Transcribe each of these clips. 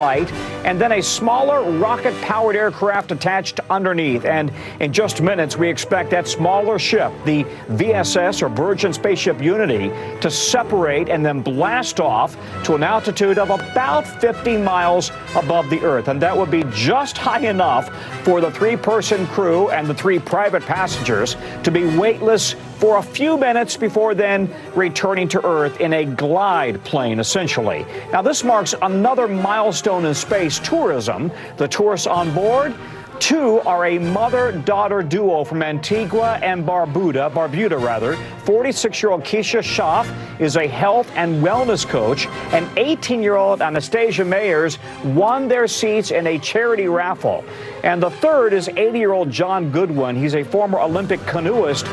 flight, and then a smaller rocket-powered aircraft attached underneath. And in just minutes, we expect that smaller ship, the VSS or Virgin Spaceship Unity, to separate and then blast off to an altitude of about 50 miles above the Earth. And that would be just high enough for the three-person crew and the three private passengers to be weightless for a few minutes before then returning to Earth in a glide plane, essentially. Now, this marks another milestone in space tourism. The tourists on board, two are a mother-daughter duo from Antigua and Barbuda. 46-year-old Keisha Schaff is a health and wellness coach, and 18-year-old Anastasia Mayers won their seats in a charity raffle. And the third is 80-year-old John Goodwin. He's a former Olympic canoeist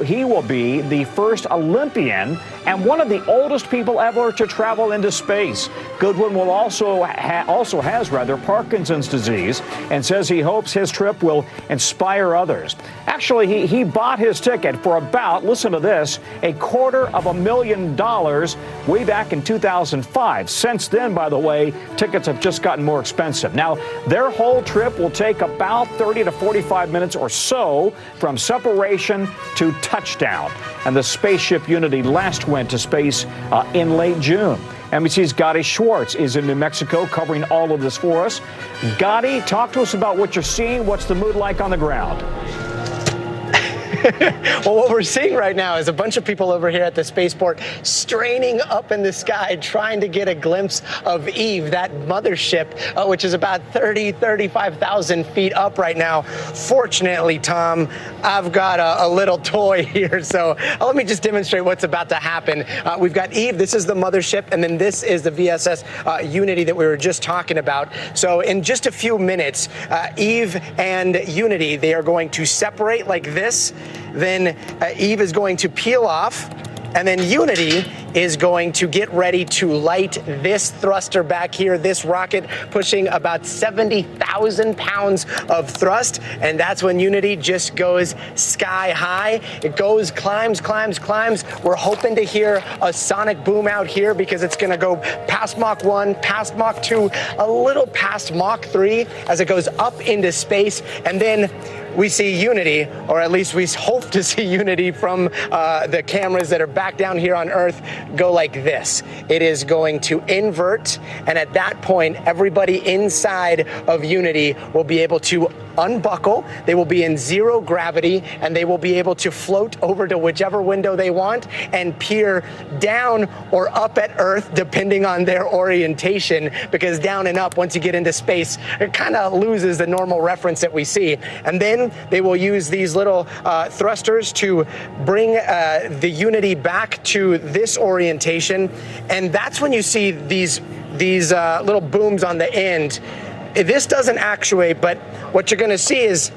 he will be the first Olympian and one of the oldest people ever to travel into space. Goodwin will also has Parkinson's disease and says he hopes his trip will inspire others. Actually, he bought his ticket for about, listen to this, $250,000 way back in 2005. Since then, by the way, tickets have just gotten more expensive. Now, their whole trip will take about 30 to 45 minutes or so from separation to touchdown. And the Spaceship Unity last went to space in late June. NBC's Gotti Schwartz is in New Mexico covering all of this for us. Gotti, talk to us about what you're seeing. What's the mood like on the ground? Well, what we're seeing right now is a bunch of people over here at the spaceport straining up in the sky, trying to get a glimpse of Eve, that mothership, which is about 35,000 feet up right now. Fortunately, Tom, I've got a little toy here, so let me just demonstrate what's about to happen. We've got Eve, this is the mothership, and then this is the VSS Unity that we were just talking about. So in just a few minutes, Eve and Unity, they are going to separate like this. Then Eve is going to peel off, and then Unity is going to get ready to light this thruster back here, this rocket pushing about 70,000 pounds of thrust, and that's when Unity just goes sky high. It goes, climbs. We're hoping to hear a sonic boom out here because it's going to go past Mach 1, past Mach 2, a little past Mach 3 as it goes up into space, and then we see Unity, or at least we hope to see Unity from the cameras that are back down here on Earth, go like this. It is going to invert, and at that point, everybody inside of Unity will be able to unbuckle. They will be in zero gravity, and they will be able to float over to whichever window they want and peer down or up at Earth, depending on their orientation, because down and up, once you get into space, it kind of loses the normal reference that we see. And then they will use these little thrusters to bring the Unity back to this orientation, and that's when you see these little booms on the end. This doesn't actuate, but what you're going to see is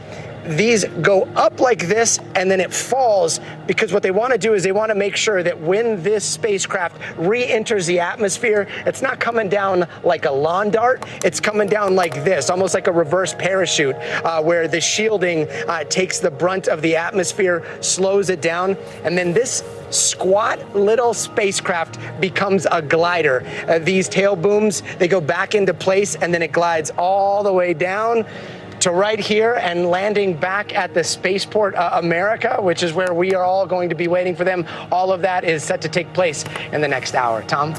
these go up like this, and then it falls, because what they want to do is they want to make sure that when this spacecraft re-enters the atmosphere, it's not coming down like a lawn dart, it's coming down like this, almost like a reverse parachute, where the shielding takes the brunt of the atmosphere, slows it down, and then this squat little spacecraft becomes a glider. These tail booms, they go back into place, and then it glides all the way down to right here and landing back at the Spaceport America, which is where we are all going to be waiting for them. All of that is set to take place in the next hour. Tom?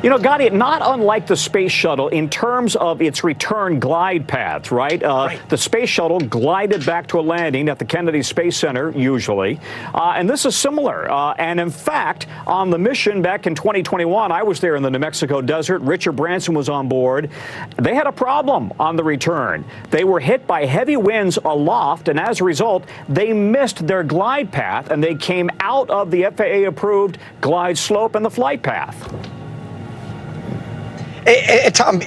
You know, Gotti, not unlike the space shuttle in terms of its return glide path, right? The space shuttle glided back to a landing at the Kennedy Space Center, usually. And this is similar. And in fact, on the mission back in 2021, I was there in the New Mexico desert. Richard Branson was on board. They had a problem on the return. They were hit by heavy winds aloft, and as a result, they missed their glide path, and they came out of the FAA-approved glide slope and the flight path. Tom,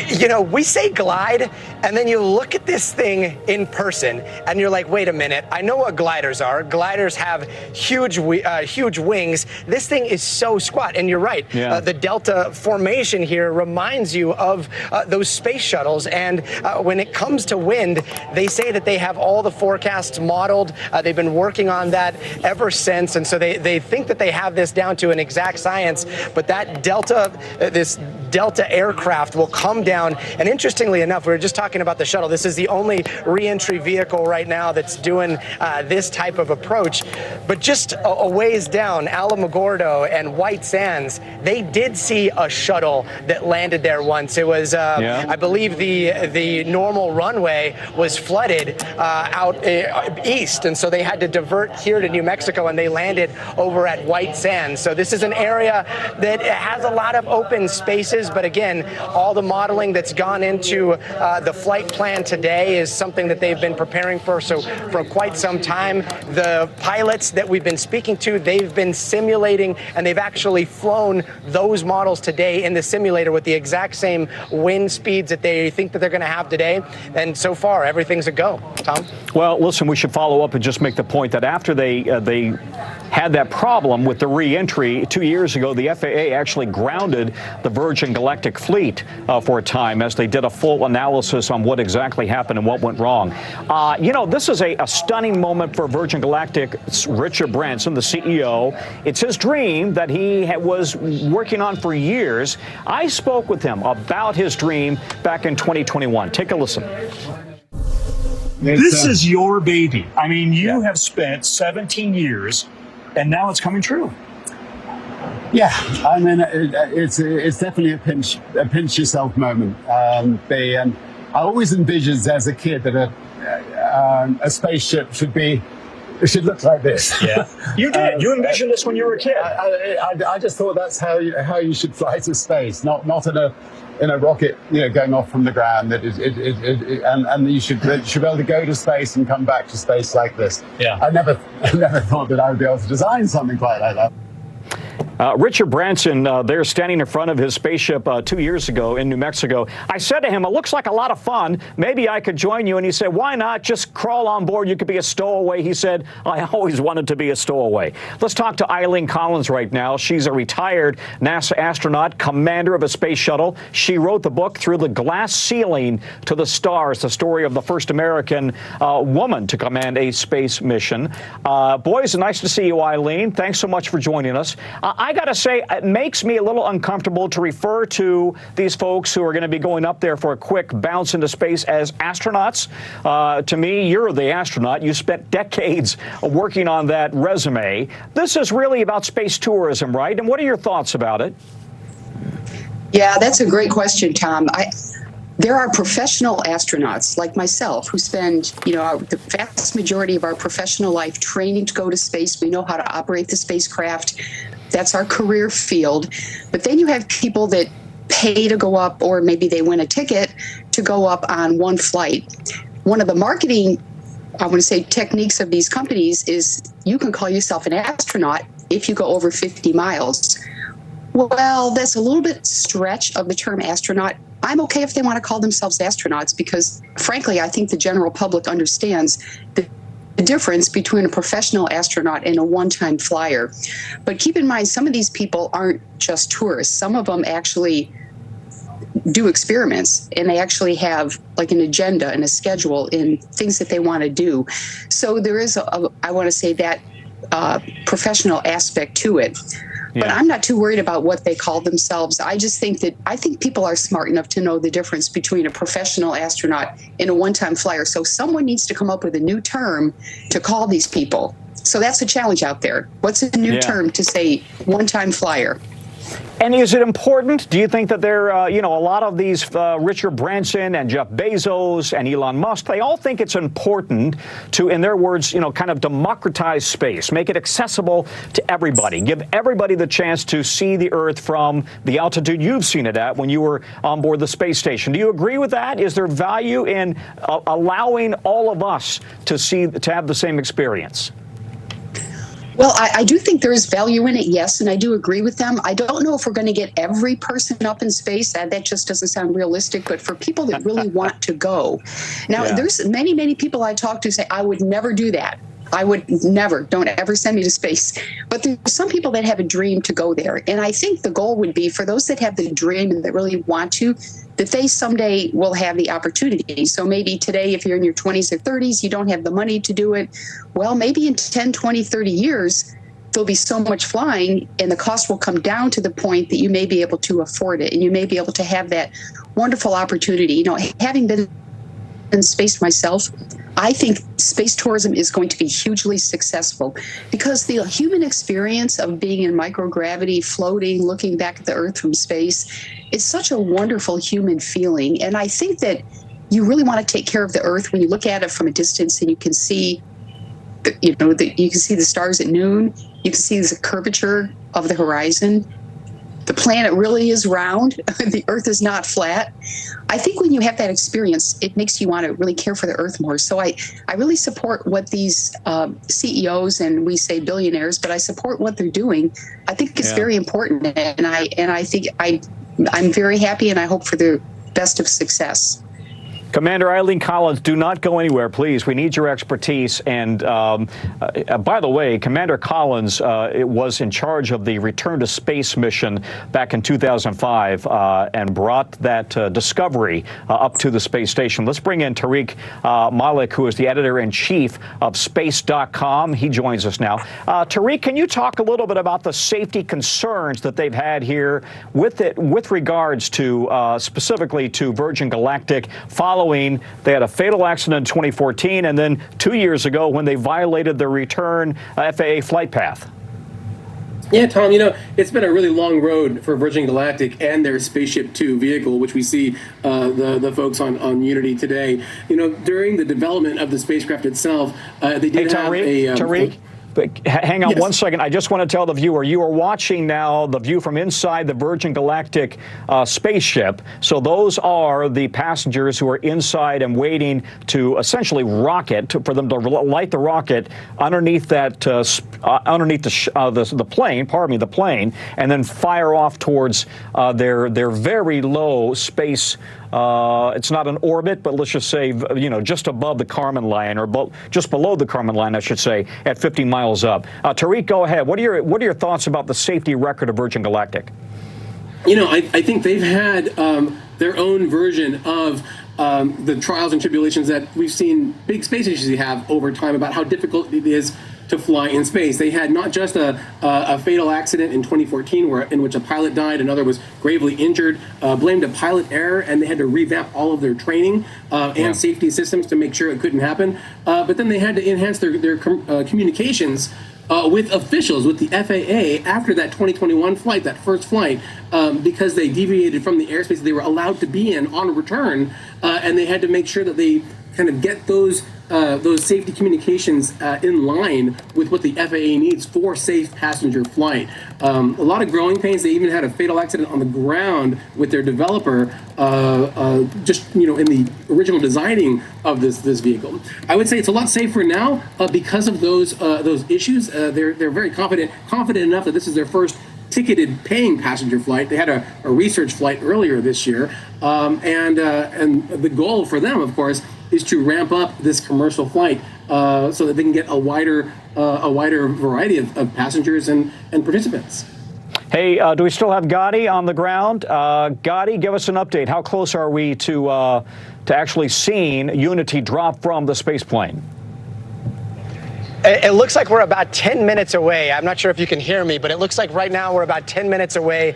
you know, we say glide, and then you look at this thing in person, and you're like, wait a minute, I know what gliders are. Gliders have huge wings. This thing is so squat, and you're right. Yeah. The delta formation here reminds you of those space shuttles, and when it comes to wind, they say that they have all the forecasts modeled. They've been working on that ever since, and so they think that they have this down to an exact science, but that delta, this Delta aircraft will come down. And interestingly enough, we were just talking about the shuttle. This is the only re-entry vehicle right now that's doing this type of approach. But just a ways down, Alamogordo and White Sands, they did see a shuttle that landed there once. It was, I believe, the normal runway was flooded out east, and so they had to divert here to New Mexico, and they landed over at White Sands. So this is an area that has a lot of open spaces, but again, all the modeling that's gone into the flight plan today is something that they've been preparing for quite some time. The pilots that we've been speaking to, they've been simulating, and they've actually flown those models today in the simulator with the exact same wind speeds that they think that they're going to have today. And so far, everything's a go. Tom? Well, listen, we should follow up and just make the point that after they had that problem with the re-entry 2 years ago, the FAA actually grounded the Virgin Galactic fleet for a time as they did a full analysis on what exactly happened and what went wrong. You know, this is a stunning moment for Virgin Galactic's Richard Branson, the CEO. It's his dream that he was working on for years. I spoke with him about his dream back in 2021. Take a listen. This is your baby. I mean, you have spent 17 years, and now it's coming true. Yeah, I mean, it's definitely a pinch yourself moment. I always envisioned as a kid that a spaceship should look like this. Yeah, you did. You envisioned this when you were a kid. I just thought that's how you should fly to space, not in a rocket, going off from the ground. And you should be able to go to space and come back to space like this. Yeah. I never thought that I would be able to design something quite like that. Richard Branson, there standing in front of his spaceship 2 years ago in New Mexico. I said to him, it looks like a lot of fun. Maybe I could join you. And he said, why not? Just crawl on board. You could be a stowaway. He said, I always wanted to be a stowaway. Let's talk to Eileen Collins right now. She's a retired NASA astronaut, commander of a space shuttle. She wrote the book Through the Glass Ceiling to the Stars, the story of the first American woman to command a space mission. Boys, nice to see you, Eileen. Thanks so much for joining us. I got to say, it makes me a little uncomfortable to refer to these folks who are going to be going up there for a quick bounce into space as astronauts. To me, you're the astronaut. You spent decades working on that resume. This is really about space tourism, right? And what are your thoughts about it? Yeah, that's a great question, Tom. There are professional astronauts like myself who spend, the vast majority of our professional life training to go to space. We know how to operate the spacecraft. That's our career field. But then you have people that pay to go up, or maybe they win a ticket to go up on one flight. One of the marketing, I want to say, techniques of these companies is you can call yourself an astronaut if you go over 50 miles. Well, that's a little bit stretch of the term astronaut. I'm okay if they want to call themselves astronauts because, frankly, I think the general public understands the difference between a professional astronaut and a one-time flyer. But keep in mind, some of these people aren't just tourists. Some of them actually do experiments, and they actually have like an agenda and a schedule and things that they want to do. So there is, I want to say, that professional aspect to it. But I'm not too worried about what they call themselves. I just think people are smart enough to know the difference between a professional astronaut and a one-time flyer. So someone needs to come up with a new term to call these people. So that's a challenge out there. What's a new term to say one-time flyer? And is it important? Do you think that there, a lot of these Richard Branson and Jeff Bezos and Elon Musk, they all think it's important to, in their words, kind of democratize space, make it accessible to everybody, give everybody the chance to see the Earth from the altitude you've seen it at when you were on board the space station. Do you agree with that? Is there value in allowing all of us to have the same experience? Well, I do think there is value in it, yes, and I do agree with them. I don't know if we're going to get every person up in space. That just doesn't sound realistic, but for people that really want to go. Now, there's many, many people I talk to say, I would never do that. I would never, don't ever send me to space. But there's some people that have a dream to go there. And I think the goal would be for those that have the dream and that really want to, that they someday will have the opportunity. So maybe today, if you're in your 20s or 30s, you don't have the money to do it. Well, maybe in 10, 20, 30 years, there'll be so much flying, and the cost will come down to the point that you may be able to afford it, and you may be able to have that wonderful opportunity. You know, having been in space myself, I think space tourism is going to be hugely successful because the human experience of being in microgravity, floating, looking back at the Earth from space is such a wonderful human feeling. And I think that you really want to take care of the Earth when you look at it from a distance and you can see, you can see the stars at noon. You can see the curvature of the horizon. The planet really is round. The Earth is not flat. I think when you have that experience, it makes you want to really care for the Earth more. So I really support what these CEOs, and we say billionaires, but I support what they're doing. I think it's very important, and I think I'm very happy, and I hope for the best of success. Commander Eileen Collins, do not go anywhere, please. We need your expertise. And by the way, Commander Collins was in charge of the return to space mission back in 2005 and brought that discovery up to the space station. Let's bring in Tariq Malik, who is the editor-in-chief of Space.com. He joins us now. Tariq, can you talk a little bit about the safety concerns that they've had here with regards to specifically to Virgin Galactic following they had a fatal accident in 2014, and then 2 years ago when they violated the return FAA flight path? Yeah, Tom, you know, it's been a really long road for Virgin Galactic and their Spaceship Two vehicle, which we see the folks on Unity today. You know, during the development of the spacecraft itself, they did have Tariq, hang on one second. I just want to tell the viewer, you are watching now the view from inside the Virgin Galactic spaceship. So those are the passengers who are inside and waiting to essentially rocket, for them to light the rocket underneath that, underneath the plane, the plane, and then fire off towards their very low space. It's not an orbit, but let's just say, you know, just above the Kármán line, or just below the Kármán line, I should say, at 50 miles up. Tariq, go ahead. What are your thoughts about the safety record of Virgin Galactic? You know, I think they've had their own version of the trials and tribulations that we've seen big space agencies have over time about how difficult it is to fly in space. They had not just a fatal accident in 2014 in which a pilot died, another was gravely injured, blamed a pilot error, and they had to revamp all of their training and safety systems to make sure it couldn't happen. But then they had to enhance their communications with officials, with the FAA, after that 2021 flight, that first flight, because they deviated from the airspace they were allowed to be in on return, and they had to make sure that they kind of get those safety communications in line with what the FAA needs for safe passenger flight. A lot of growing pains. They even had a fatal accident on the ground with their developer, just in the original designing of this vehicle. I would say it's a lot safer now because of those issues. They're very confident enough that this is their first ticketed paying passenger flight. They had a research flight earlier this year, and the goal for them, of course, is to ramp up this commercial flight so that they can get a wider variety of passengers and participants. Hey, do we still have Gadi on the ground? Gadi, give us an update. How close are we to actually seeing Unity drop from the spaceplane? It looks like we're about 10 minutes away. I'm not sure if you can hear me, but it looks like right now we're about 10 minutes away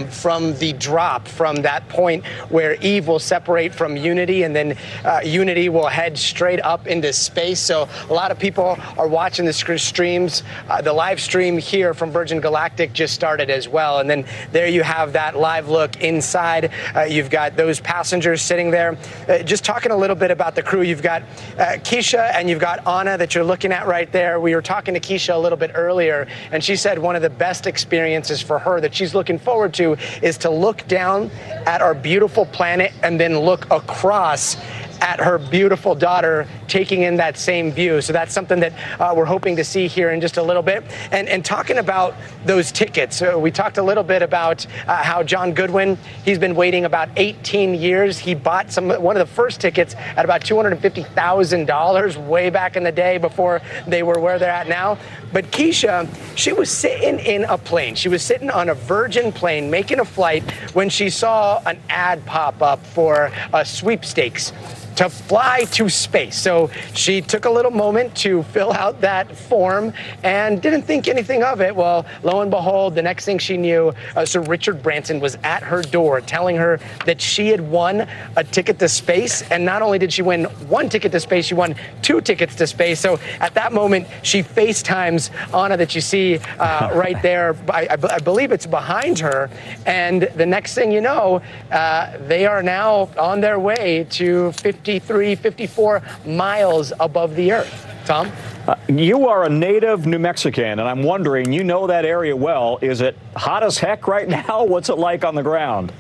from the drop, from that point where Eve will separate from Unity, and then Unity will head straight up into space. So a lot of people are watching the streams. The live stream here from Virgin Galactic just started as well. And then there you have that live look inside. You've got those passengers sitting there. Just talking a little bit about the crew, you've got Keisha and you've got Anna that you're looking at right there. We were talking to Keisha a little bit earlier, and she said one of the best experiences for her that she's looking forward to is to look down at our beautiful planet and then look across at her beautiful daughter taking in that same view. So that's something that we're hoping to see here in just a little bit. And talking about those tickets, we talked a little bit about how John Goodwin, he's been waiting about 18 years. He bought one of the first tickets at about $250,000 way back in the day before they were where they're at now. But Keisha, she was sitting in a plane. She was sitting on a Virgin plane making a flight when she saw an ad pop up for a sweepstakes. to fly to space. So she took a little moment to fill out that form and didn't think anything of it. Well, lo and behold, the next thing she knew, Sir Richard Branson was at her door telling her that she had won a ticket to space. And not only did she win one ticket to space, she won 2 tickets to space. So at that moment, she FaceTimes Anna that you see right there. I believe it's behind her. And the next thing you know, they are now on their way to 53, 54 miles above the Earth. Tom? You are a native New Mexican, and I'm wondering, you know that area well. Is it hot as heck right now? What's it like on the ground?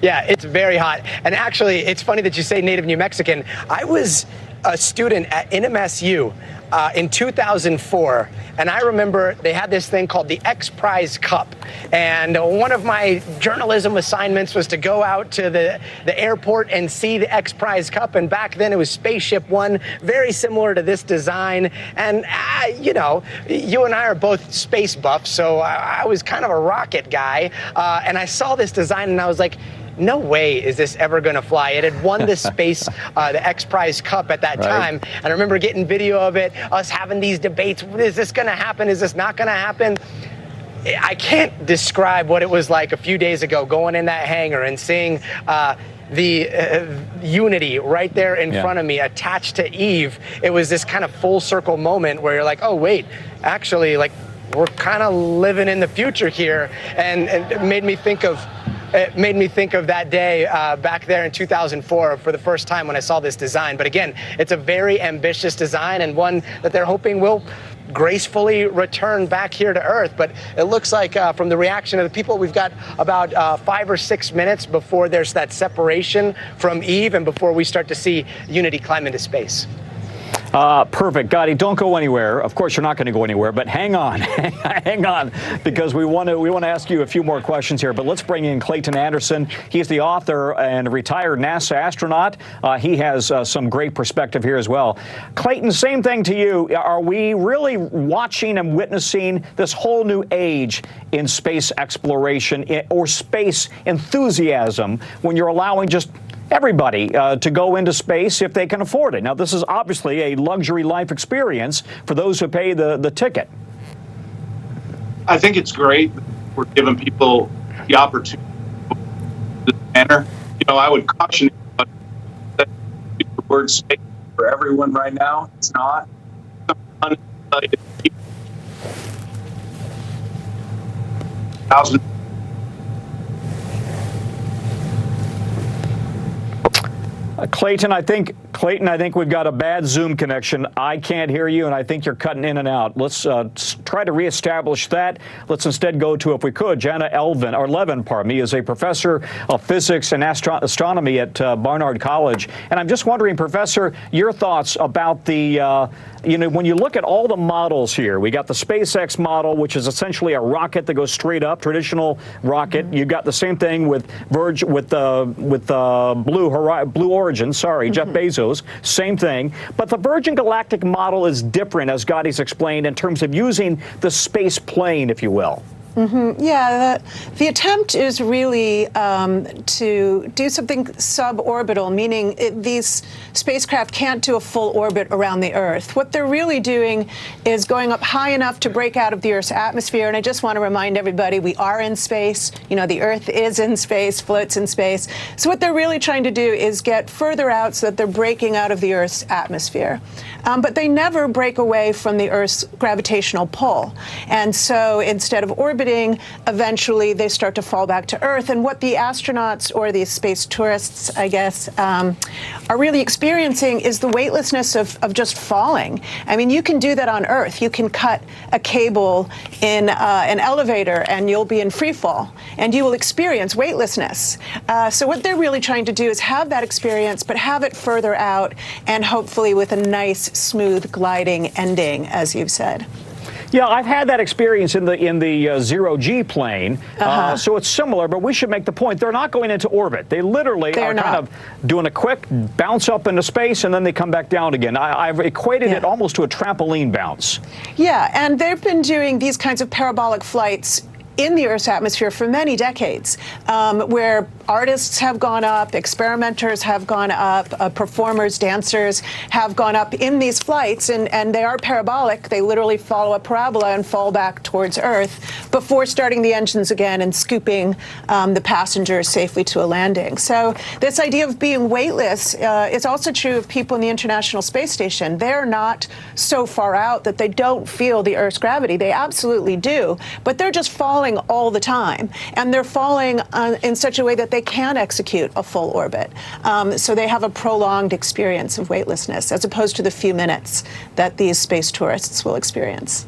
Yeah, it's very hot. And actually, it's funny that you say native New Mexican. I was a student at NMSU in 2004, and I remember they had this thing called the X Prize Cup. And one of my journalism assignments was to go out to the airport and see the X Prize Cup. And back then it was Spaceship One, very similar to this design. And, you know, you and I are both space buffs, so I was kind of a rocket guy. And I saw this design and I was like, no way is this ever going to fly. It had won the the X Prize Cup at that time. And I remember getting video of it, us having these debates. Is this going to happen? Is this not going to happen? I can't describe what it was like a few days ago going in that hangar and seeing the Unity right there in front of me attached to Eve. It was this kind of full circle moment where you're like, oh, wait, actually, like, we're kind of living in the future here. And it made me think of that day back there in 2004 for the first time when I saw this design. But again, it's a very ambitious design and one that they're hoping will gracefully return back here to Earth. But it looks like from the reaction of the people, we've got about 5 or 6 minutes before there's that separation from Eve and before we start to see Unity climb into space. Perfect. Gotti, don't go anywhere. Of course, you're not going to go anywhere, but hang on. Hang on, because we want to ask you a few more questions here. But let's bring in Clayton Anderson. He's the author and retired NASA astronaut. He has some great perspective here as well. Clayton, same thing to you. Are we really watching and witnessing this whole new age in space exploration or space enthusiasm when you're allowing just everybody to go into space if they can afford it? Now, this is obviously a luxury life experience for those who pay the ticket. I think it's great that we're giving people the opportunity in this manner. You know, I would caution that the word space for everyone right now. It's not. Thousands. Clayton, I think we've got a bad Zoom connection. I can't hear you, and I think you're cutting in and out. Let's try to reestablish that. Let's instead go to, if we could, Jana Levin, is a professor of physics and astronomy at Barnard College. And I'm just wondering, Professor, your thoughts about the, when you look at all the models here, we got the SpaceX model, which is essentially a rocket that goes straight up, traditional rocket. You've got the same thing with Blue Origin, Jeff Bezos, same thing. But the Virgin Galactic model is different, as Gotti's explained, in terms of using the space plane, if you will. Yeah, the attempt is really to do something suborbital, meaning these spacecraft can't do a full orbit around the Earth. What they're really doing is going up high enough to break out of the Earth's atmosphere. And I just want to remind everybody, we are in space. You know, the Earth is in space, floats in space. So what they're really trying to do is get further out so that they're breaking out of the Earth's atmosphere. But they never break away from the Earth's gravitational pull. And so instead of orbiting, eventually they start to fall back to Earth. And what the astronauts, or the space tourists, I guess, are really experiencing is the weightlessness of just falling. I mean, you can do that on Earth. You can cut a cable in an elevator and you'll be in free fall, and you will experience weightlessness. So what they're really trying to do is have that experience, but have it further out, and hopefully with a nice, smooth, gliding ending, as you've said. Yeah, I've had that experience in the zero-G plane, so it's similar, but we should make the point, they're not going into orbit. They literally are kind of doing a quick bounce up into space, and then they come back down again. I've equated it almost to a trampoline bounce. Yeah, and they've been doing these kinds of parabolic flights in the Earth's atmosphere for many decades, where artists have gone up, experimenters have gone up, performers, dancers have gone up in these flights, and they are parabolic. They literally follow a parabola and fall back towards Earth before starting the engines again and scooping the passengers safely to a landing. So this idea of being weightless is also true of people in the International Space Station. They're not so far out that they don't feel the Earth's gravity. They absolutely do, but they're just falling all the time, and they're falling in such a way that they can execute a full orbit. So they have a prolonged experience of weightlessness, as opposed to the few minutes that these space tourists will experience.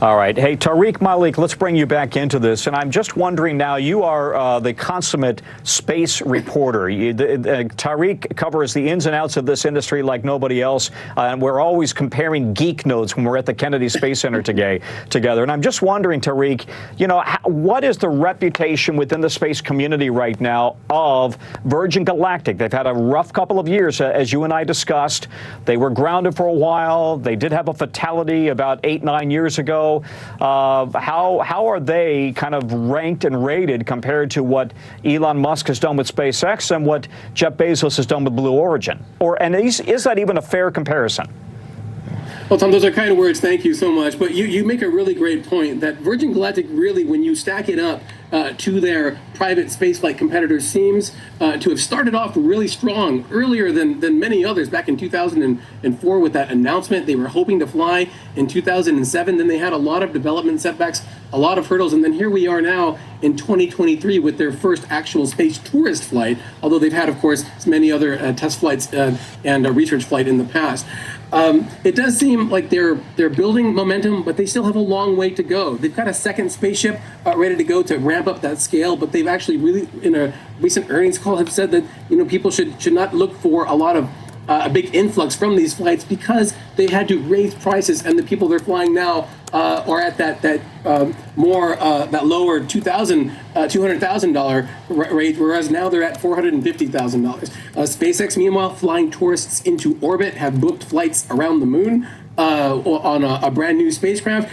All right. Hey, Tariq Malik, let's bring you back into this. And I'm just wondering now, you are the consummate space reporter. Tariq covers the ins and outs of this industry like nobody else. And we're always comparing geek notes when we're at the Kennedy Space Center together. And I'm just wondering, Tariq, you know, what is the reputation within the space community right now of Virgin Galactic? They've had a rough couple of years, as you and I discussed. They were grounded for a while. They did have a fatality about 8-9 years ago. How are they kind of ranked and rated compared to what Elon Musk has done with SpaceX and what Jeff Bezos has done with Blue Origin? And is that even a fair comparison? Well, Tom, those are kind words. Thank you so much. But you make a really great point that Virgin Galactic really, when you stack it up to their private spaceflight competitors, seems to have started off really strong earlier than many others. Back in 2004 with that announcement, they were hoping to fly in 2007. Then they had a lot of development setbacks, a lot of hurdles. And then here we are now in 2023 with their first actual space tourist flight, although they've had, of course, many other test flights and a research flight in the past. It does seem like they're building momentum, but they still have a long way to go. They've got a second spaceship ready to go to ramp up that scale, but they've actually really, in a recent earnings call, have said that, you know, people should not look for a lot of a big influx from these flights because they had to raise prices, and the people they're flying now are at that lower $200,000 rate, whereas now they're at $450,000. SpaceX, meanwhile, flying tourists into orbit, have booked flights around the moon on a brand new spacecraft.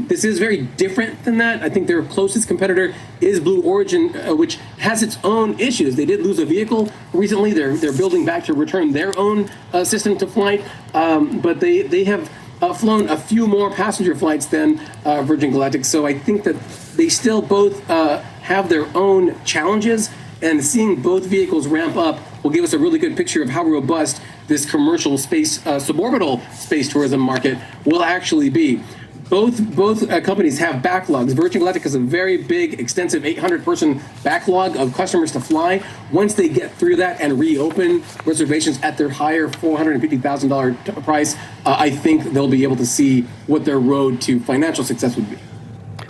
This is very different than that. I think their closest competitor is Blue Origin, which has its own issues. They did lose a vehicle recently. They're building back to return their own system to flight, but they have flown a few more passenger flights than Virgin Galactic. So I think that they still both have their own challenges, and seeing both vehicles ramp up will give us a really good picture of how robust this commercial space, suborbital space tourism market will actually be. Both companies have backlogs. Virgin Galactic has a very big, extensive 800-person backlog of customers to fly. Once they get through that and reopen reservations at their higher $450,000 price, I think they'll be able to see what their road to financial success would be.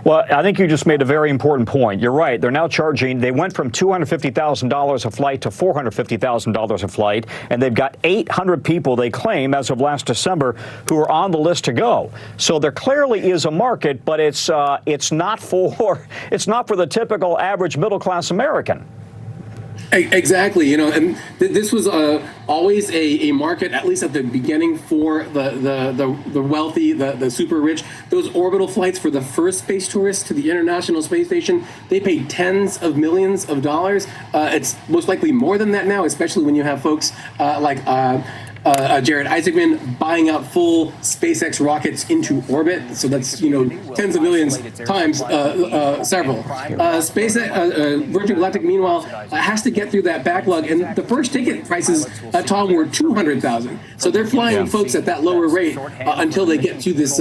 Well, I think you just made a very important point. You're right. They're now charging, they went from $250,000 a flight to $450,000 a flight, and they've got 800 people, they claim, as of last December, who are on the list to go. So there clearly is a market, but it's not for the typical average middle-class American. Exactly, you know, and this was always a market, at least at the beginning, for the wealthy, the super rich. Those orbital flights for the first space tourists to the International Space Station, they paid tens of millions of dollars. It's most likely more than that now, especially when you have folks like Jared Isaacman buying out full SpaceX rockets into orbit. So that's, you know, tens of millions times several. Virgin Galactic, meanwhile, has to get through that backlog. And the first ticket prices, Tom, were $200,000. So they're flying folks at that lower rate until they get to this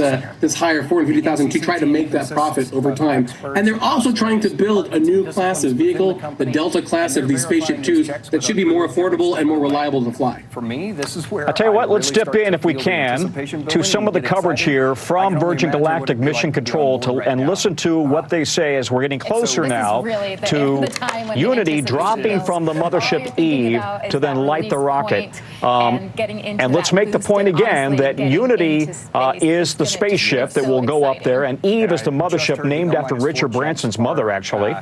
higher $450,000 to try to make that profit over time. And they're also trying to build a new class of vehicle, the Delta class of these Spaceship Twos, that should be more affordable and more reliable to fly. For me, this is I'll tell you what, let's dip in, if we can, to some of the coverage here from Virgin Galactic Mission Control and listen to what they say as we're getting closer now to Unity dropping from the mothership Eve to then light the rocket. And let's make the point again that Unity is the spaceship that will go up there, and Eve is the mothership named after Richard Branson's mother, actually,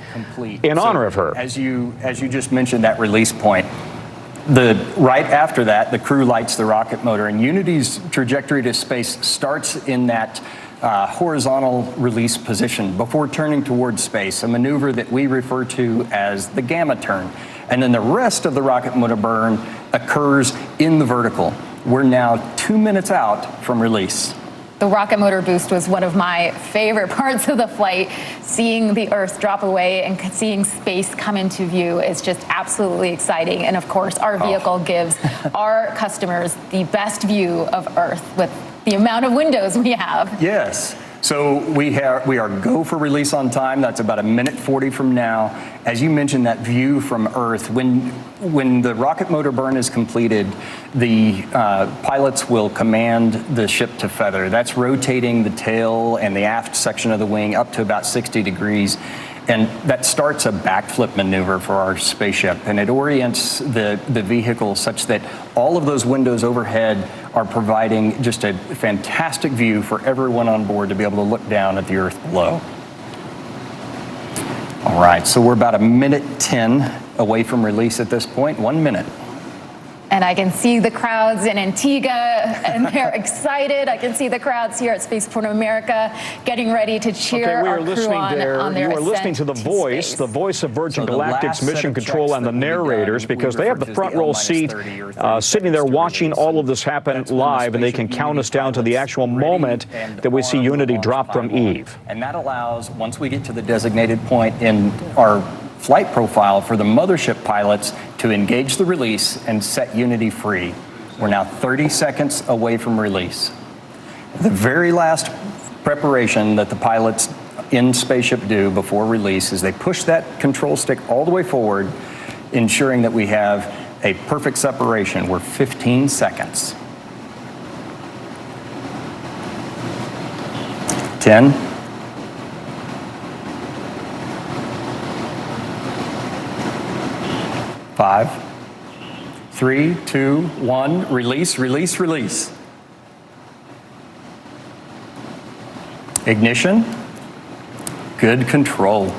in honor of her. As you just mentioned, that release point, right after that, the crew lights the rocket motor, and Unity's trajectory to space starts in that horizontal release position before turning towards space, a maneuver that we refer to as the gamma turn. And then the rest of the rocket motor burn occurs in the vertical. We're now 2 minutes out from release. The rocket motor boost was one of my favorite parts of the flight. Seeing the Earth drop away and seeing space come into view is just absolutely exciting. And of course, our vehicle gives our customers the best view of Earth with the amount of windows we have. Yes. So we are go for release on time. That's about 1:40 from now. As you mentioned, that view from Earth, when the rocket motor burn is completed, the pilots will command the ship to feather. That's rotating the tail and the aft section of the wing up to about 60 degrees. And that starts a backflip maneuver for our spaceship, and it orients the vehicle such that all of those windows overhead are providing just a fantastic view for everyone on board to be able to look down at the Earth below. All right, so we're about 1:10 away from release at this point, 1 minute. And I can see the crowds in Antigua, and they're excited. I can see the crowds here at Spaceport America getting ready to cheer our crew on their ascent. You are listening to the voice of Virgin Galactic's mission control and the narrators, because they have the front row seat, sitting there watching all of this happen live, and they can count us down to the actual moment that we see Unity drop from Eve. And that allows, once we get to the designated point in our flight profile, for the mothership pilots to engage the release and set Unity free. We're now 30 seconds away from release. The very last preparation that the pilots in spaceship do before release is they push that control stick all the way forward, ensuring that we have a perfect separation. We're 15 seconds. 10. 5, 3, 2, 1, release, release, release. Ignition, good control.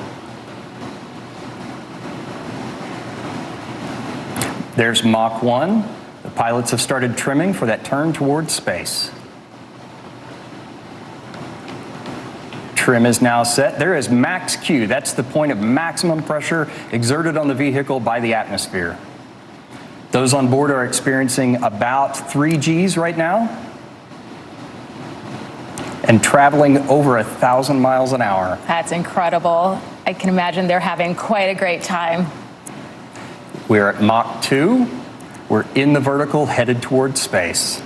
There's Mach 1. The pilots have started trimming for that turn towards space. Trim is now set. There is max Q. That's the point of maximum pressure exerted on the vehicle by the atmosphere. Those on board are experiencing about 3 Gs right now and traveling over 1,000 miles an hour. That's incredible. I can imagine they're having quite a great time. We're at Mach 2. We're in the vertical, headed towards space.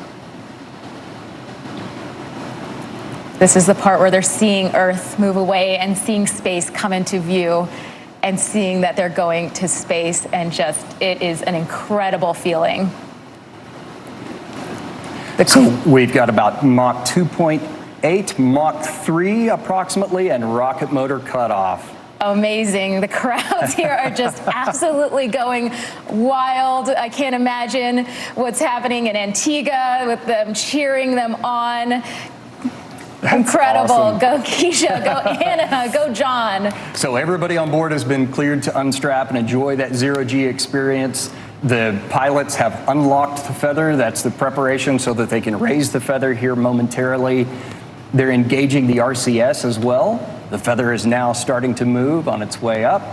This is the part where they're seeing Earth move away and seeing space come into view and seeing that they're going to space, and just, it is an incredible feeling. So we've got about Mach 2.8, Mach 3 approximately, and rocket motor cutoff. Amazing. The crowds here are just absolutely going wild. I can't imagine what's happening in Antigua with them cheering them on. That's incredible. Awesome. Go Keisha, go Anna, go John. So everybody on board has been cleared to unstrap and enjoy that zero-G experience. The pilots have unlocked the feather. That's the preparation so that they can raise the feather here momentarily. They're engaging the RCS as well. The feather is now starting to move on its way up.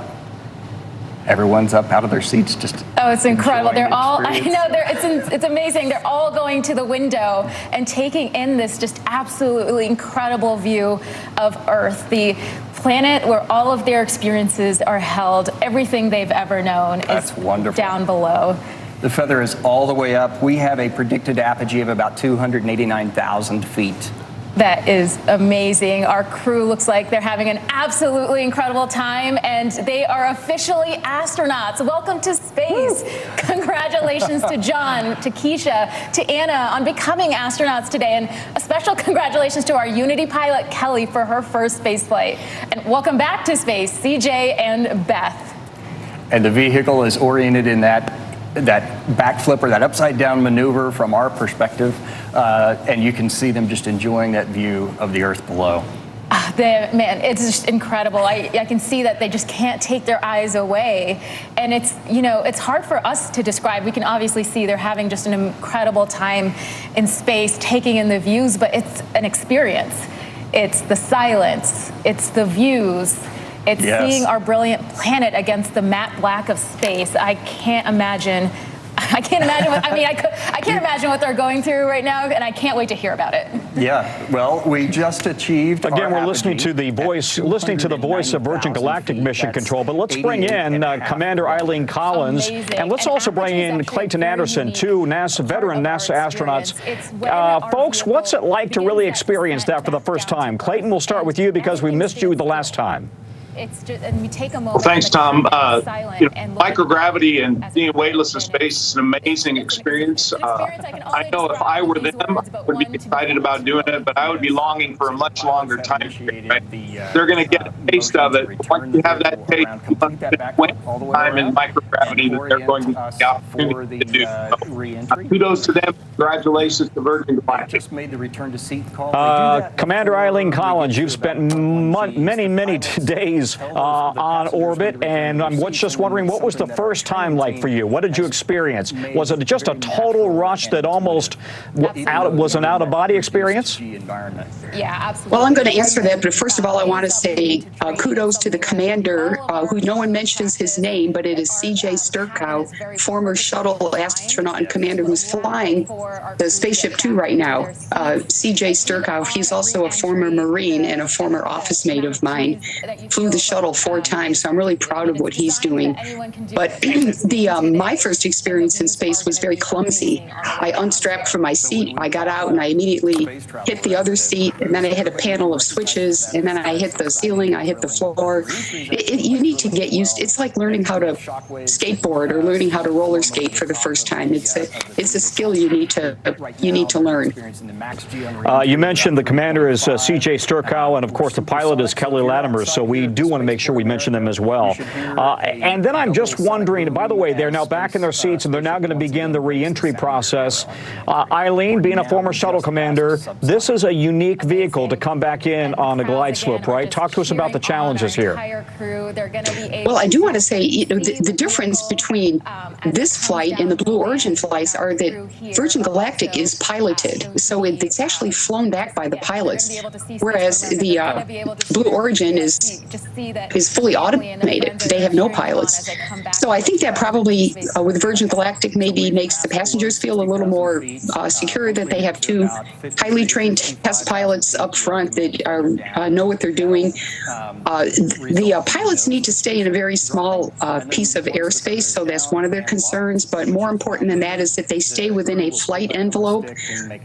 Everyone's up out of their seats, just it's incredible. They're all, I know, it's amazing. They're all going to the window and taking in this just absolutely incredible view of Earth, the planet where all of their experiences are held. Everything they've ever known is down below. The feather is all the way up. We have a predicted apogee of about 289,000 feet. That is amazing. Our crew looks like they're having an absolutely incredible time, and they are officially astronauts. Welcome to space. Woo. Congratulations to John, to Keisha, to Anna on becoming astronauts today, and a special congratulations to our Unity pilot, Kelly, for her first space flight. And welcome back to space, CJ and Beth. And the vehicle is oriented in that backflip or that upside down maneuver from our perspective, and you can see them just enjoying that view of the Earth below. Man, it's just incredible. I can see that they just can't take their eyes away, and it's, you know, it's hard for us to describe. We can obviously see they're having just an incredible time in space, taking in the views, but it's an experience. It's the silence. It's the views. It's seeing our brilliant planet against the matte black of space. I can't imagine. I can't imagine. I can't imagine what they're going through right now, and I can't wait to hear about it. Yeah. Well, we just achieved. Again, we're listening to the voice of Virgin Galactic Mission Control. But let's bring in Commander Eileen Collins, and let's also bring in Clayton Anderson, two veteran NASA astronauts. Folks, what's it like to really experience that for the first time? Clayton, we'll start with you because we missed you the last time. It's just, and we take a moment. Well, thanks, Tom. Microgravity and being weightless in space is an amazing experience. I know if I were them, I would be excited about doing it, but I would be longing for a much longer time period. Right? They're going to get a taste of it. Once you have that taste, you must spend time in microgravity that they're going to get the opportunity to do. So, kudos to them. Congratulations to Virgin Galactic. Just made the return to seat call. Commander Eileen Collins, you've spent many days on orbit, and I'm just wondering, what was the first time like for you? What did you experience? Was it just a total rush that almost was an out-of-body experience? Yeah, absolutely. Well, I'm going to answer that, but first of all, I want to say kudos to the commander, who no one mentions his name, but it is C.J. Sturkow, former shuttle astronaut and commander who's flying the Spaceship Two right now. C.J. Sturkow, he's also a former Marine and a former office mate of mine. Flew the shuttle 4 times, so I'm really proud of what he's doing. But my first experience in space was very clumsy. I unstrapped from my seat, I got out, and I immediately hit the other seat, and then I hit a panel of switches, and then I hit the ceiling, I hit the floor. You need to get used. It's like learning how to skateboard or learning how to roller skate for the first time. It's a skill you need to learn. You mentioned the commander is C.J. Sturkow, and of course the pilot is Kelly Latimer, so we do want to make sure we mention them as well. And then I'm just wondering, by the way, they're now back in their seats, and they're now going to begin the re-entry process. Eileen, being a former shuttle commander, this is a unique vehicle to come back in on a glide slope, right? Talk to us about the challenges here. Well, I do want to say, the difference between this flight and the Blue Origin flights are that Virgin Galactic is piloted, so it's actually flown back by the pilots, whereas the Blue Origin is fully automated. They have no pilots. So I think that probably with Virgin Galactic maybe makes the passengers feel a little more secure that they have 2 highly trained test pilots up front that know what they're doing. The pilots need to stay in a very small piece of airspace, so that's one of their concerns. But more important than that is that they stay within a flight envelope,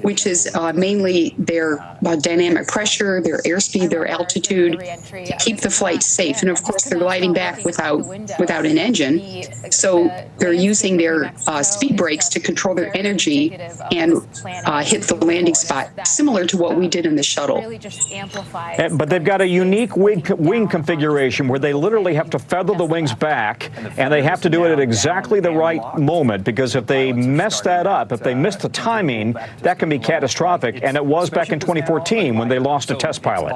which is mainly their dynamic pressure, their airspeed, their altitude, to keep the flight safe. And of course, they're gliding back without an engine, so they're using their speed brakes to control their energy and hit the landing spot, similar to what we did in the shuttle. But they've got a unique wing configuration where they literally have to feather the wings back, and they have to do it at exactly the right moment, because if they mess that up, if they miss the timing, that can be catastrophic. And it was back in 2014 when they lost a test pilot.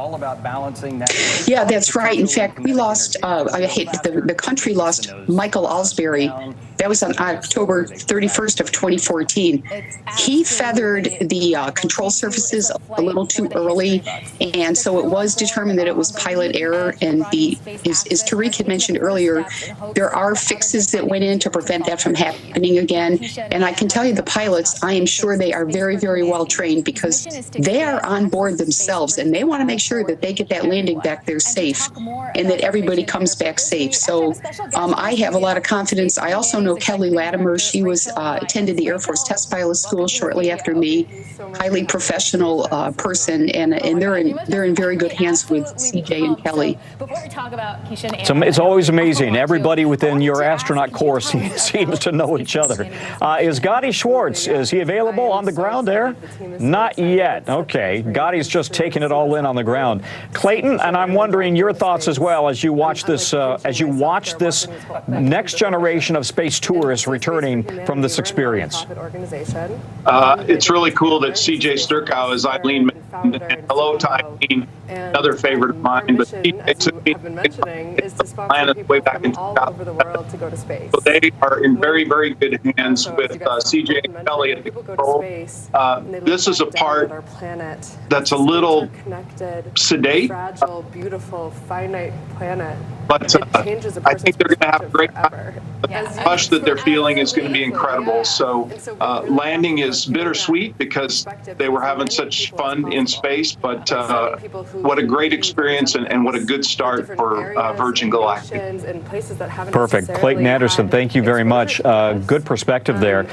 Yeah, that's right. In fact, we lost, the country lost Michael Alsbury. That was on October 31st of 2014. He feathered the control surfaces a little too early, and so it was determined that it was pilot error. And as Tariq had mentioned earlier, there are fixes that went in to prevent that from happening again. And I can tell you the pilots, I am sure they are very, very well trained, because they are on board themselves, and they want to make sure that they get that landing back there safe and that everybody comes back safe. So I have a lot of confidence. I also know Kelly Latimer. She attended the Air Force Test Pilot School shortly after me. Highly professional person, and they're in very good hands with CJ and Kelly. It's always amazing. Everybody within your astronaut corps seems to know each other. Is Gotti Schwartz, is he available on the ground there? Not yet. Okay. Gotti's just taking it all in on the ground. Clayton, and I'm wondering your thoughts as well as you watch this next generation of space tourists returning from this experience. It's really cool that C.J. Sturkow, as Eileen mentioned, and hello to Eileen. another favorite of mine. But he took me way back into over the world to go to space. So they are in very, very good hands with CJ and Kelly at the control. This is a part that's a little sedate, fragile, beautiful, finite planet. But I think they're going to have a great time. The rush that they're feeling is going to be incredible. So landing is bittersweet because they were having such fun in space, but what a great experience and what a good start for Virgin Galactic. Perfect. Clayton Anderson, thank you very much. Good perspective there.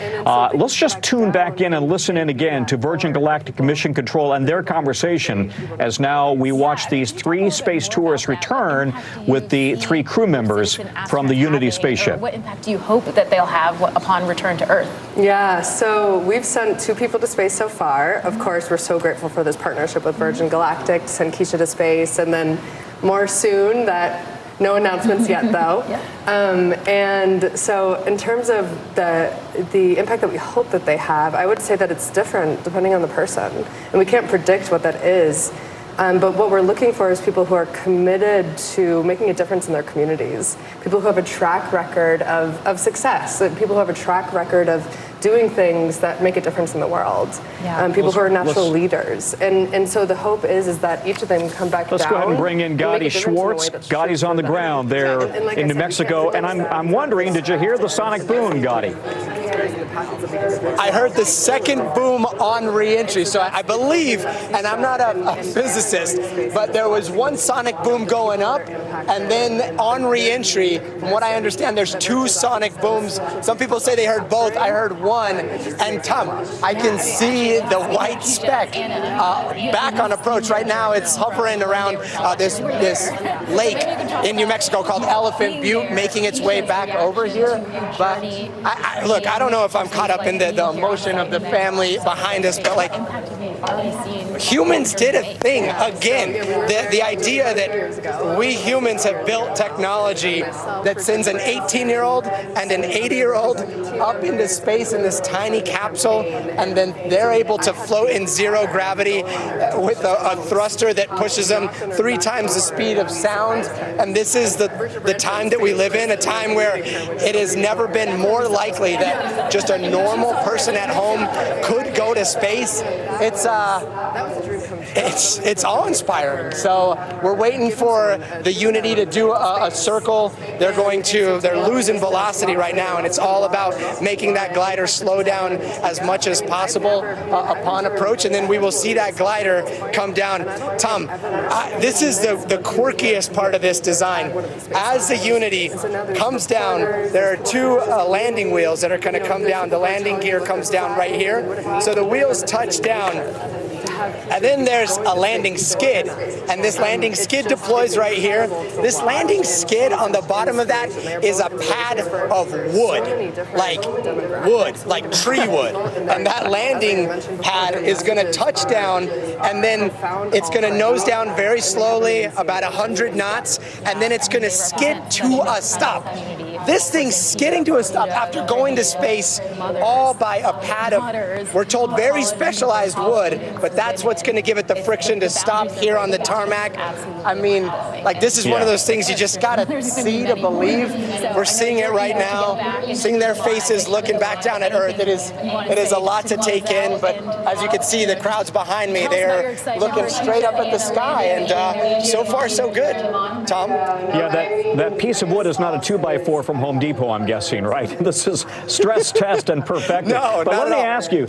Let's just tune back in and listen in again to Virgin Galactic Mission Control and their conversation as now we watch these 3 space tourists return with the 3 crew members from the Unity spaceship. What impact do you hope that they'll have upon return to Earth? Yeah, so we've sent 2 people to space so far. Of course, we're so grateful for this partnership with Virgin Galactic to send Keisha to space, and then more soon. That no announcements yet, though. And so in terms of the impact that we hope that they have, I would say that it's different depending on the person, and we can't predict what that is. But what we're looking for is people who are committed to making a difference in their communities, people who have a track record of success, people who have a track record of doing things that make a difference in the world, people who are natural leaders. And so the hope is that each of them come back down. Let's go ahead and bring in Gadi Schwartz. Gadi's on the ground there in New Mexico. And I'm wondering, did you hear the sonic boom, Gadi? I heard the second boom on re-entry, so I believe, and I'm not a physicist, but there was one sonic boom going up, and then on re-entry, from what I understand, there's 2 sonic booms. Some people say they heard both. I heard one, and Tom, I can see the white speck back on approach. Right now, it's hovering around this lake in New Mexico called Elephant Butte, making its way back over here. But look, I don't know if I'm caught up in the emotion of the family behind us, but like, humans did a thing again. The idea that we humans have built technology that sends an 18-year-old and an 80-year-old up into space in this tiny capsule, and then they're able to float in 0 gravity with a thruster that pushes them 3 times the speed of sound. And this is the time that we live in, a time where it has never been more likely that just a normal person at home could go to space. It's awe-inspiring. So we're waiting for the Unity to do a circle. They're losing velocity right now, and it's all about making that glider slow down as much as possible upon approach, and then we will see that glider come down. Tom, this is the quirkiest part of this design. As the Unity comes down, there are 2 landing wheels that are going to come down. The landing gear comes down right here. So the wheels touch down. And then there's a landing skid, and this landing skid deploys right here. This landing skid on the bottom of that is a pad of wood, like tree wood. And that landing pad is going to touch down, and then it's going to nose down very slowly, about 100 knots, and then it's going to skid to a stop. This thing's skidding to a stop after going to space all by a pad of, we're told, very specialized wood, but that's what's going to give it the friction to stop here on the tarmac. I mean, like, this is one of those things you just got to see to believe. We're seeing it right now, seeing their faces looking back down at Earth. It is a lot to take in, but as you can see, the crowds behind me, they're looking straight up at the sky, and so far, so good. Tom? Yeah, that piece of wood is not a 2x4 from Home Depot, I'm guessing, right? This is stress test and perfected. No, but let me ask you,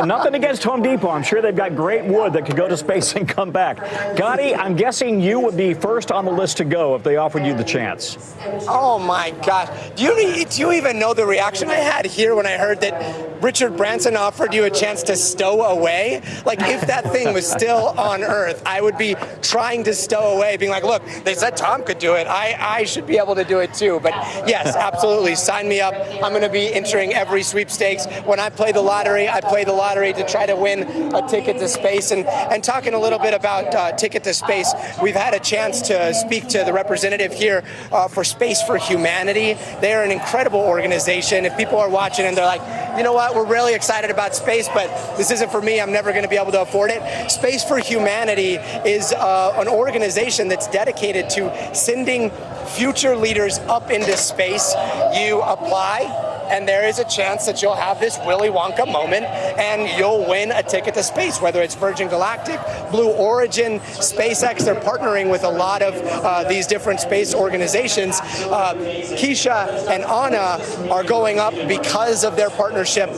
nothing against Home Depot. I'm sure they've got great wood that could go to space and come back. Gadi, I'm guessing you would be first on the list to go if they offered you the chance. Oh my gosh. Do you even know the reaction I had here when I heard that Richard Branson offered you a chance to stow away? Like, if that thing was still on Earth, I would be trying to stow away, being like, look, they said Tom could do it. I should be able to do it too. But yes, absolutely. Sign me up. I'm going to be entering every sweepstakes. When I play the lottery, I play the lottery to try to win a ticket to space. And talking a little bit about Ticket to Space, we've had a chance to speak to the representative here for Space for Humanity. They are an incredible organization. If people are watching and they're like, you know what, we're really excited about space, but this isn't for me. I'm never going to be able to afford it. Space for Humanity is an organization that's dedicated to sending future leaders up into space. You apply, and there is a chance that you'll have this Willy Wonka moment and you'll win a ticket to space, whether it's Virgin Galactic, Blue Origin, SpaceX. They're partnering with a lot of these different space organizations. Keisha and Anna are going up because of their partnership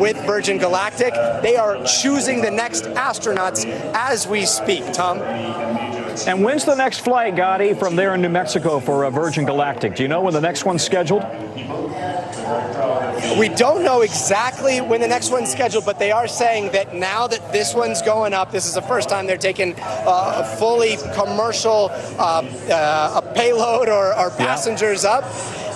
with Virgin Galactic. They are choosing the next astronauts as we speak, Tom. And when's the next flight, Gotti, from there in New Mexico for Virgin Galactic? Do you know when the next one's scheduled? We don't know exactly when the next one's scheduled, but they are saying that now that this one's going up, this is the first time they're taking a fully commercial payload or passengers up.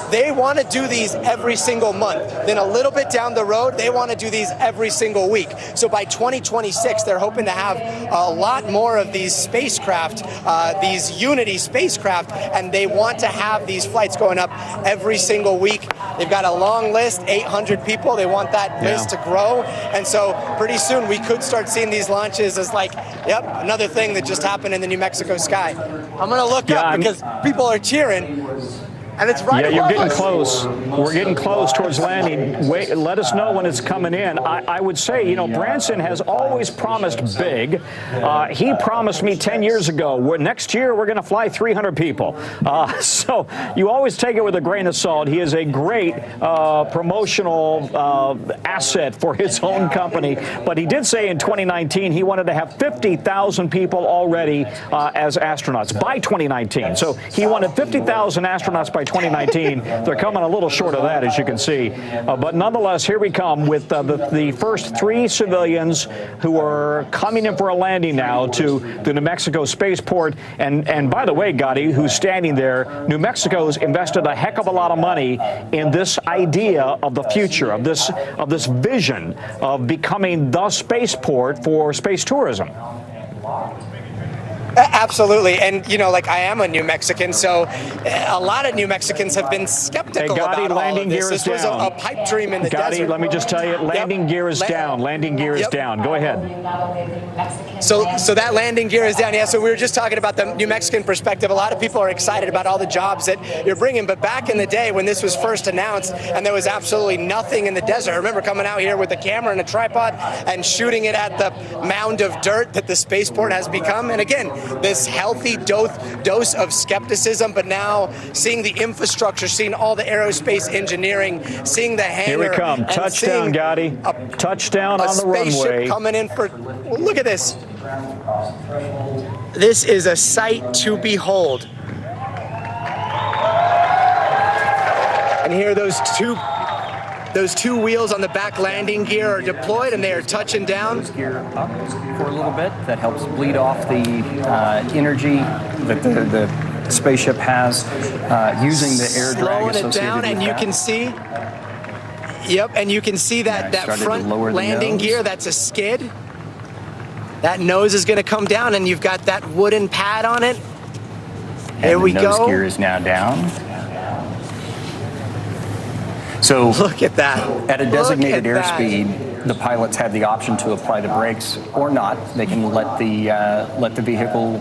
They want to do these every single month. Then a little bit down the road, they want to do these every single week. So by 2026, they're hoping to have a lot more of these spacecraft, these Unity spacecraft, and they want to have these flights going up every single week. They've got a long list, 800 people. They want that list to grow. And so pretty soon we could start seeing these launches as like, yep, another thing that just happened in the New Mexico sky. I'm going to look up because people are cheering. And it's right. Yeah, you're getting close. We're getting close towards landing. Wait, let us know when it's coming in. I would say, you know, Branson has always promised big. He promised me 10 years ago, next year we're going to fly 300 people. So you always take it with a grain of salt. He is a great promotional asset for his own company. But he did say in 2019 he wanted to have 50,000 people already as astronauts by 2019. So he wanted 50,000 astronauts by 2019. They're coming a little short of that, as you can see. But nonetheless, here we come with the first 3 civilians who are coming in for a landing now to the New Mexico spaceport. And by the way, Gotti, who's standing there, New Mexico's invested a heck of a lot of money in this idea of the future, of this vision of becoming the spaceport for space tourism. Absolutely. And, you know, like I am a New Mexican, so a lot of New Mexicans have been skeptical about all of this. This was a pipe dream in the desert. Let me just tell you, landing gear is down. Landing gear is down. Go ahead. So that landing gear is down. Yeah, so we were just talking about the New Mexican perspective. A lot of people are excited about all the jobs that you're bringing. But back in the day when this was first announced and there was absolutely nothing in the desert, I remember coming out here with a camera and a tripod and shooting it at the mound of dirt that the spaceport has become. And again, this healthy dose of skepticism, but now seeing the infrastructure, seeing all the aerospace engineering, seeing the hangar. Here we come. Touchdown, Gotti. Touchdown on the runway. A spaceship coming in for, well, look at this. This is a sight to behold. And here those two wheels on the back landing gear are deployed and they are touching down. Gear up for a little bit. That helps bleed off the energy that the spaceship has using the air drag associated with that. Slowing it down, and you can see. Yep, and you can see that front landing gear. That's a skid. That nose is going to come down, and you've got that wooden pad on it. Here we go. The nose gear is now down. So look at that. At a designated airspeed, the pilots have the option to apply the brakes or not. They can let the vehicle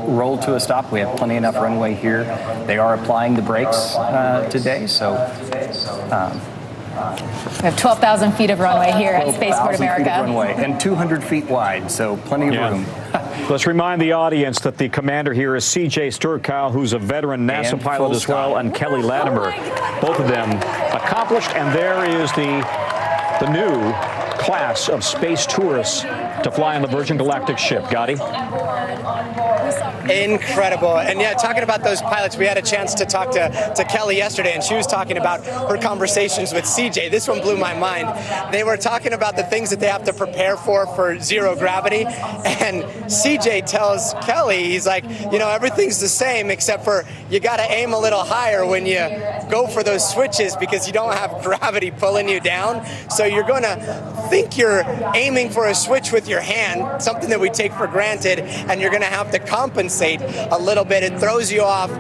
roll to a stop. We have plenty enough runway here. They are applying the brakes today, so. We have 12,000 feet of runway here at Spaceport America. Feet of runway and 200 feet wide, so plenty of room. Let's remind the audience that the commander here is C.J. Sturkow, who's a veteran NASA pilot as well, and Kelly Latimer. Both of them accomplished, and there is the new class of space tourists to fly on the Virgin Galactic ship. Gotti? Incredible. And yeah, talking about those pilots, we had a chance to talk to Kelly yesterday, and she was talking about her conversations with CJ. This one blew my mind. They were talking about the things that they have to prepare for zero gravity. And CJ tells Kelly, he's like, you know, everything's the same except for you got to aim a little higher when you go for those switches because you don't have gravity pulling you down. So you're going to think you're aiming for a switch with your hand, something that we take for granted, and you're going to have to compensate a little bit. It throws you off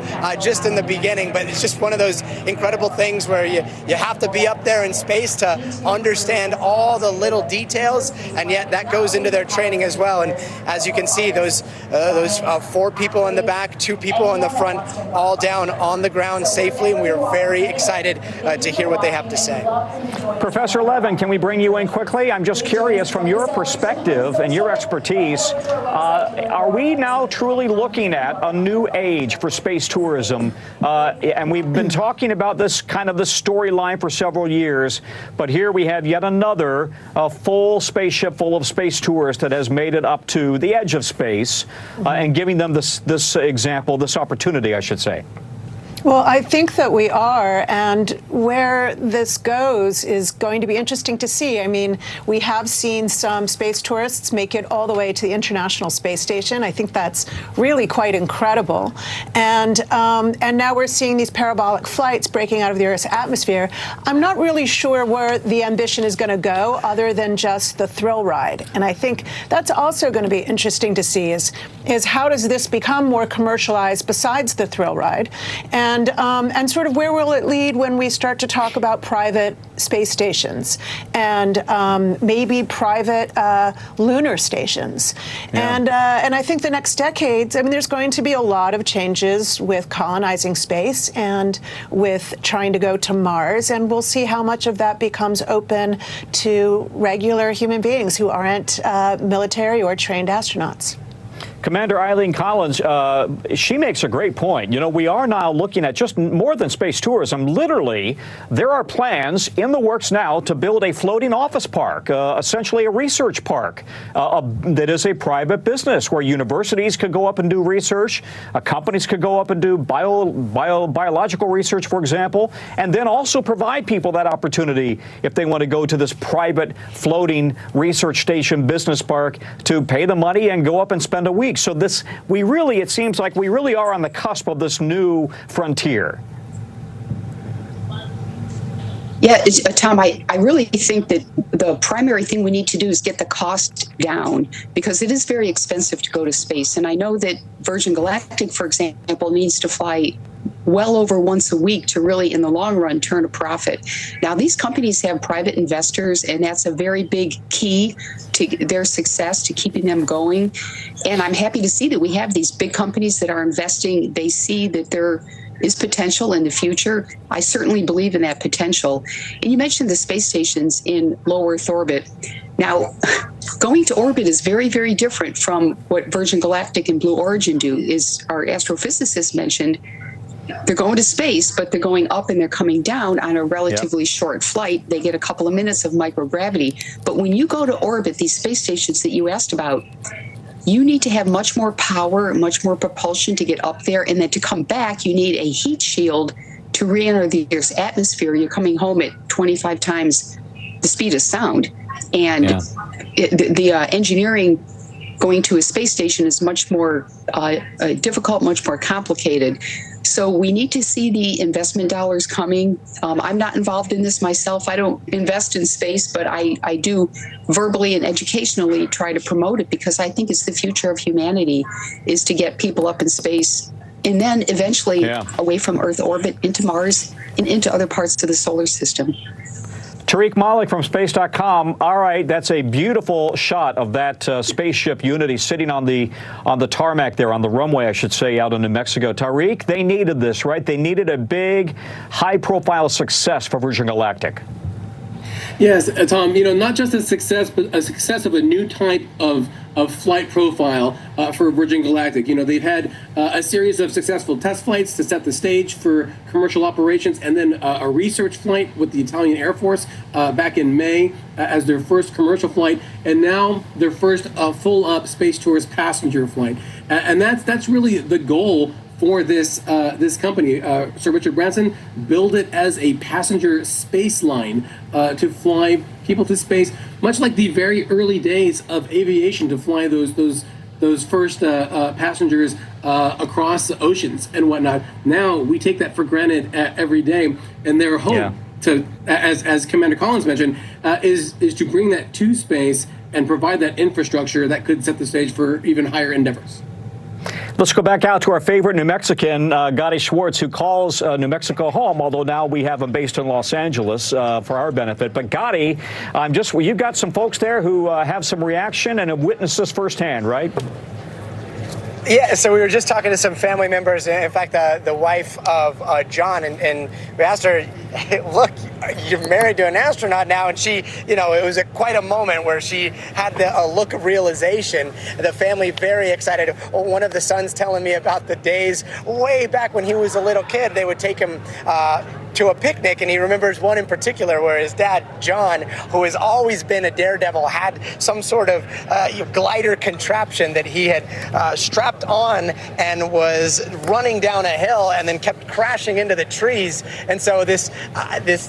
just in the beginning, but it's just one of those incredible things where you have to be up there in space to understand all the little details, and yet that goes into their training as well. And as you can see, those 4 people in the back, 2 people in the front, all down on the ground safely, and we are very excited to hear what they have to say. Professor Levin, can we bring you in quickly? I'm just curious, from your perspective and your expertise, are we now truly looking at a new age for space tourism? And we've been talking about this storyline for several years, but here we have yet another full spaceship full of space tourists that has made it up to the edge of space, and giving them this example, this opportunity, I should say. Well, I think that we are, and where this goes is going to be interesting to see. I mean, we have seen some space tourists make it all the way to the International Space Station. I think that's really quite incredible. And now we're seeing these parabolic flights breaking out of the Earth's atmosphere. I'm not really sure where the ambition is going to go other than just the thrill ride. And I think that's also going to be interesting to see is how does this become more commercialized besides the thrill ride? And sort of where will it lead when we start to talk about private space stations and maybe private lunar stations? Yeah. And I think the next decades, I mean, there's going to be a lot of changes with colonizing space and with trying to go to Mars, and we'll see how much of that becomes open to regular human beings who aren't military or trained astronauts. Commander Eileen Collins, she makes a great point. You know, we are now looking at just more than space tourism. Literally, there are plans in the works now to build a floating office park, essentially a research park that is a private business where universities could go up and do research, companies could go up and do biological research, for example, and then also provide people that opportunity if they want to go to this private floating research station business park to pay the money and go up and spend a week. So it seems like we really are on the cusp of this new frontier. Yeah, Tom, I really think that the primary thing we need to do is get the cost down, because it is very expensive to go to space. And I know that Virgin Galactic, for example, needs to fly well over once a week to really, in the long run, turn a profit. Now, these companies have private investors, and that's a very big key to their success, to keeping them going. And I'm happy to see that we have these big companies that are investing. They see that there is potential in the future. I certainly believe in that potential. And you mentioned the space stations in low Earth orbit. Now, going to orbit is very, very different from what Virgin Galactic and Blue Origin do. Is our astrophysicist mentioned, they're going to space, but they're going up and they're coming down on a relatively short flight. They get a couple of minutes of microgravity. But when you go to orbit, these space stations that you asked about, you need to have much more power, much more propulsion to get up there. And then to come back, you need a heat shield to re-enter the Earth's atmosphere. You're coming home at 25 times the speed of sound. And the engineering going to a space station is much more difficult, much more complicated. So we need to see the investment dollars coming. I'm not involved in this myself. I don't invest in space, but I do verbally and educationally try to promote it, because I think it's the future of humanity, is to get people up in space and then eventually away from Earth orbit into Mars and into other parts of the solar system. Tariq Malik from Space.com. All right, that's a beautiful shot of that spaceship Unity sitting on the tarmac there, on the runway, I should say, out in New Mexico. Tariq, they needed this, right? They needed a big, high-profile success for Virgin Galactic. Yes, Tom, you know, not just a success, but a success of a new type of flight profile for Virgin Galactic. You know, they've had a series of successful test flights to set the stage for commercial operations, and then a research flight with the Italian Air Force back in May as their first commercial flight, and now their first full-up space tourist passenger flight. And that's really the goal for this company. Sir Richard Branson built it as a passenger space line to fly people to space, much like the very early days of aviation, to fly those those first passengers across the oceans and whatnot. Now we take that for granted every day, and their hope to, as Commander Collins mentioned, is to bring that to space and provide that infrastructure that could set the stage for even higher endeavors. Let's go back out to our favorite New Mexican, Gotti Schwartz, who calls New Mexico home, although now we have him based in Los Angeles for our benefit. But Gotti, you've got some folks there who have some reaction and have witnessed this firsthand, right? Yeah, so we were just talking to some family members, in fact, the wife of John, and we asked her, hey, look, you're married to an astronaut now, and she, it was quite a moment where she had a look of realization. The family very excited. One of the sons telling me about the days way back when he was a little kid, they would take him to a picnic, and he remembers one in particular where his dad, John, who has always been a daredevil, had some sort of glider contraption that he had strapped on and was running down a hill and then kept crashing into the trees. And so this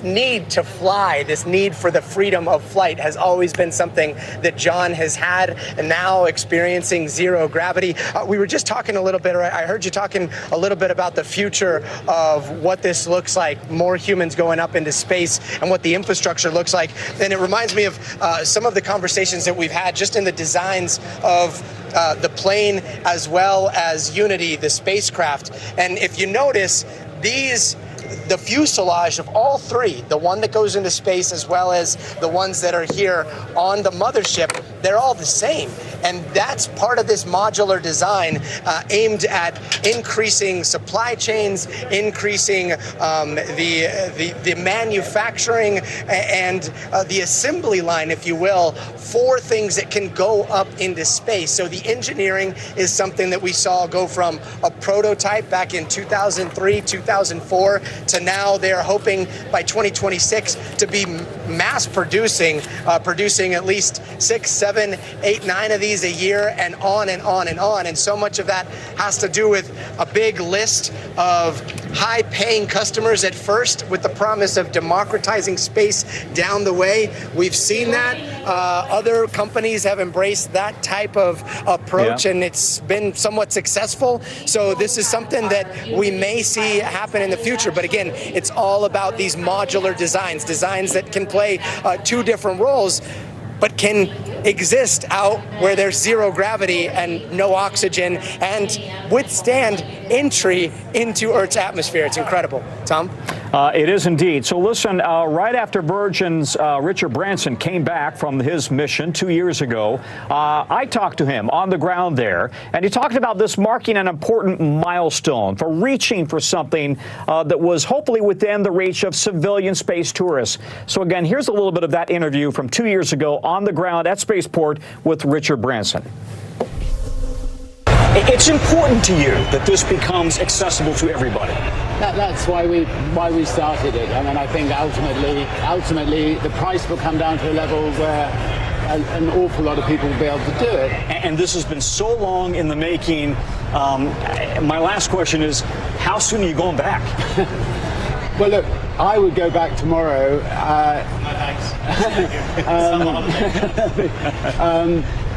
need to fly, this need for the freedom of flight has always been something that John has had, and now experiencing zero gravity. We were just talking a little bit, or I heard you talking a little bit about the future of what this looks like, more humans going up into space and what the infrastructure looks like. And it reminds me of some of the conversations that we've had just in the designs of the plane as well as Unity, the spacecraft. And if you notice, the fuselage of all three, the one that goes into space as well as the ones that are here on the mothership, they're all the same. And that's part of this modular design aimed at increasing supply chains, increasing the manufacturing and the assembly line, if you will, for things that can go up into space. So the engineering is something that we saw go from a prototype back in 2003, 2004, to now they're hoping by 2026 to be mass producing at least 6, 7, 8, 9 of these a year, and on and on and on. And so much of that has to do with a big list of high-paying customers at first, with the promise of democratizing space down the way. We've seen that. Other companies have embraced that type of approach, and it's been somewhat successful. So this is something that we may see happen in the future. But again, it's all about these modular designs that can play two different roles, but can exist out where there's zero gravity and no oxygen and withstand entry into Earth's atmosphere. It's incredible. Tom? It is indeed. So listen, right after Virgin's Richard Branson came back from his mission 2 years ago, I talked to him on the ground there, and he talked about this marking an important milestone for reaching for something that was hopefully within the reach of civilian space tourists. So again, here's a little bit of that interview from 2 years ago on the ground at Spaceport with Richard Branson. It's important to you that this becomes accessible to everybody. That's why we started it. I mean, I think ultimately the price will come down to a level where an awful lot of people will be able to do it. And this has been so long in the making. My last question is, how soon are you going back? Well, look, I would go back tomorrow.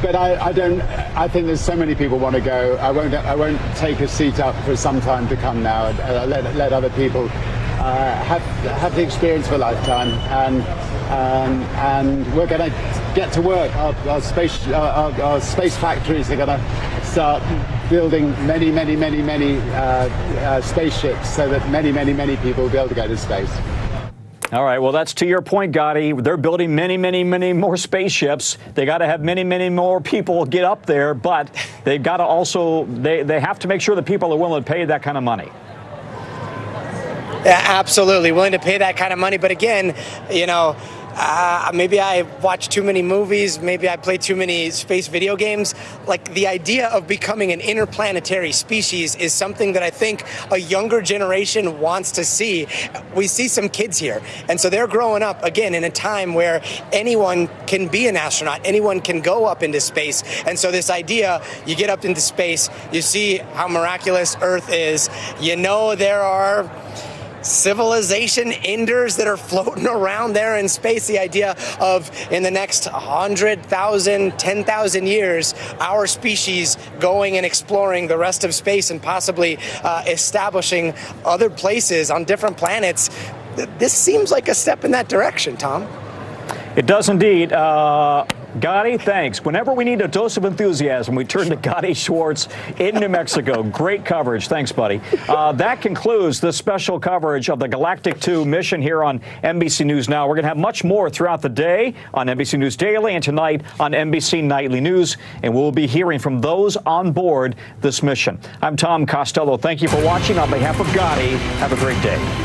But I don't. I think there's so many people want to go. I won't take a seat up for some time to come now. Let other people have the experience of a lifetime, and we're going to get to work. Our space factories are going to start building many spaceships, so that many people will be able to go to space. All right. Well, that's to your point, Gotti. They're building many more spaceships. They got to have many more people get up there, but they've got to also they have to make sure that people are willing to pay that kind of money. Yeah, absolutely willing to pay that kind of money. But again, maybe I watch too many movies, maybe I play too many space video games. Like, the idea of becoming an interplanetary species is something that I think a younger generation wants to see. We see some kids here, and so they're growing up, again, in a time where anyone can be an astronaut, anyone can go up into space. And so this idea, you get up into space, you see how miraculous Earth is, there are civilization enders that are floating around there in space. The idea of in the next 100,000, 10,000 years, our species going and exploring the rest of space and possibly establishing other places on different planets. This seems like a step in that direction, Tom. It does indeed. Gotti, thanks. Whenever we need a dose of enthusiasm, we turn to Gotti Schwartz in New Mexico. Great coverage. Thanks, buddy. That concludes this special coverage of the Galactic 2 mission here on NBC News Now. We're going to have much more throughout the day on NBC News Daily and tonight on NBC Nightly News, and we'll be hearing from those on board this mission. I'm Tom Costello. Thank you for watching. On behalf of Gotti, have a great day.